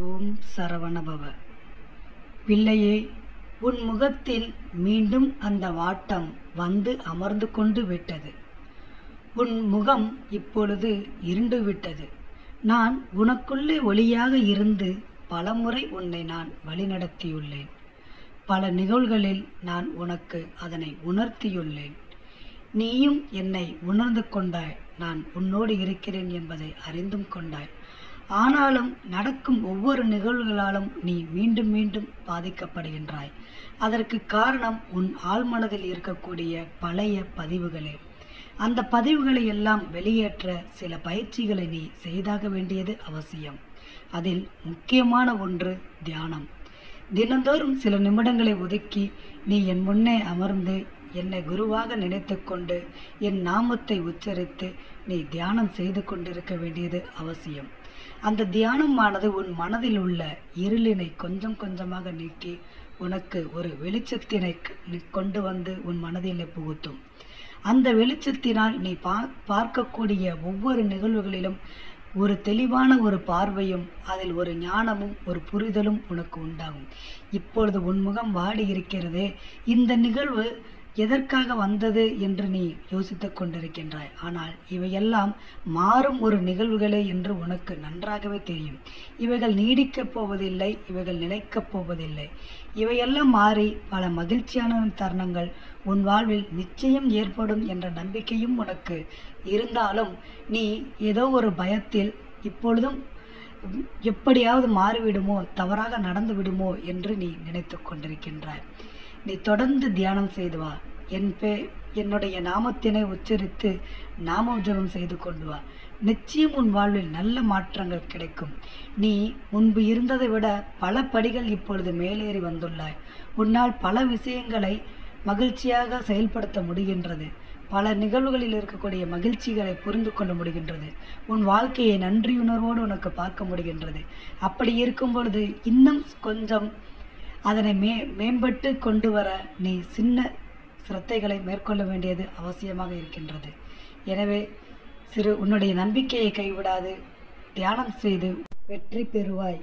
ஓம் சரவணபவ. பிள்ளையே, உன் முகத்தில் மீண்டும் அந்த வாட்டம் வந்து அமர்ந்து கொண்டு விட்டது. உன் முகம் இப்பொழுது இருண்டு விட்டது. நான் உனக்குள்ளே ஒளியாக இருந்து பலமுறை உன்னை நான் வழிநடத்தியுள்ளேன். பல நிகழ்வுகளில் நான் உனக்கு அதனை உணர்த்தியுள்ளேன். நீயும் என்னை உணர்ந்து கொண்டாய். நான் உன்னோடு இருக்கிறேன் என்பதை அறிந்தும் கொண்டாய். ஆனாலும் நடக்கும் ஒவ்வொரு நிகழ்வுகளாலும் நீ மீண்டும் மீண்டும் பாதிக்கப்படுகின்றாய். அதற்கு காரணம் உன் ஆழ்மனதில் இருக்கக்கூடிய பழைய பதிவுகளே. அந்த பதிவுகளை எல்லாம் வெளியேற்ற சில பயிற்சிகளை நீ செய்தாக வேண்டியது அவசியம். அதில் முக்கியமான ஒன்று தியானம். தினந்தோறும் சில நிமிடங்களை ஒதுக்கி நீ என் முன்னே அமர்ந்து என்னை குருவாக நினைத்து கொண்டு என் நாமத்தை உச்சரித்து நீ தியானம் செய்து கொண்டிருக்க வேண்டியது அவசியம். அந்த தியானமானது உன் மனதில் உள்ள இருளினை கொஞ்சம் கொஞ்சமாக நீக்கி உனக்கு ஒரு வெளிச்சத்தினை கொண்டு வந்து உன் மனதில் புகுத்தும். அந்த வெளிச்சத்தினால் நீ பார்க்கக்கூடிய ஒவ்வொரு நிகழ்வுகளிலும் ஒரு தெளிவான ஒரு பார்வையும் அதில் ஒரு ஞானமும் ஒரு புரிதலும் உனக்கு உண்டாகும். இப்பொழுது உன் முகம் வாடி இருக்கிறதே, இந்த நிகழ்வு எதற்காக வந்தது என்று நீ யோசித்து கொண்டிருக்கின்றாய். ஆனால் இவையெல்லாம் மாறும் ஒரு நிகழ்வுகளே என்று உனக்கு நன்றாகவே தெரியும். இவைகள் நீடிக்கப் போவதில்லை, இவைகள் நிலைக்கப் போவதில்லை. இவையெல்லாம் மாறி பல மகிழ்ச்சியான தருணங்கள் உன் வாழ்வில் நிச்சயம் ஏற்படும் என்ற நம்பிக்கையும் உனக்கு இருந்தாலும் நீ ஏதோ ஒரு பயத்தில் இப்பொழுதும் எப்படியாவது மாறிவிடுமோ, தவறாக நடந்து விடுமோ என்று நீ நினைத்து கொண்டிருக்கின்றாய். நீ தொடர்ந்து தியானம் செய்து வா. என்னுடைய நாமத்தினை உச்சரித்து நாம ஜபம் செய்து கொண்டு வா. நிச்சயம் உன் வாழ்வில் நல்ல மாற்றங்கள் கிடைக்கும். நீ முன்பு இருந்ததை விட பல படிகள் இப்பொழுது மேலேறி வந்துள்ளாய். உன்னால் பல விஷயங்களை மகிழ்ச்சியாக செயல்படுத்த முடிகின்றது. பல நிகழ்வுகளில் இருக்கக்கூடிய மகிழ்ச்சிகளை புரிந்து கொள்ள முடிகின்றது. உன் வாழ்க்கையை நன்றியுணர்வோடு உனக்கு பார்க்க முடிகின்றது. அப்படி இருக்கும் பொழுது இன்னும் கொஞ்சம் அதனை மேம்பட்டு கொண்டு வர நீ சின்ன சிரத்தைகளை மேற்கொள்ள வேண்டியது அவசியமாக இருக்கின்றது. எனவே உன்னுடைய நம்பிக்கையை கைவிடாது தியானம் செய்து வெற்றி பெறுவாய்.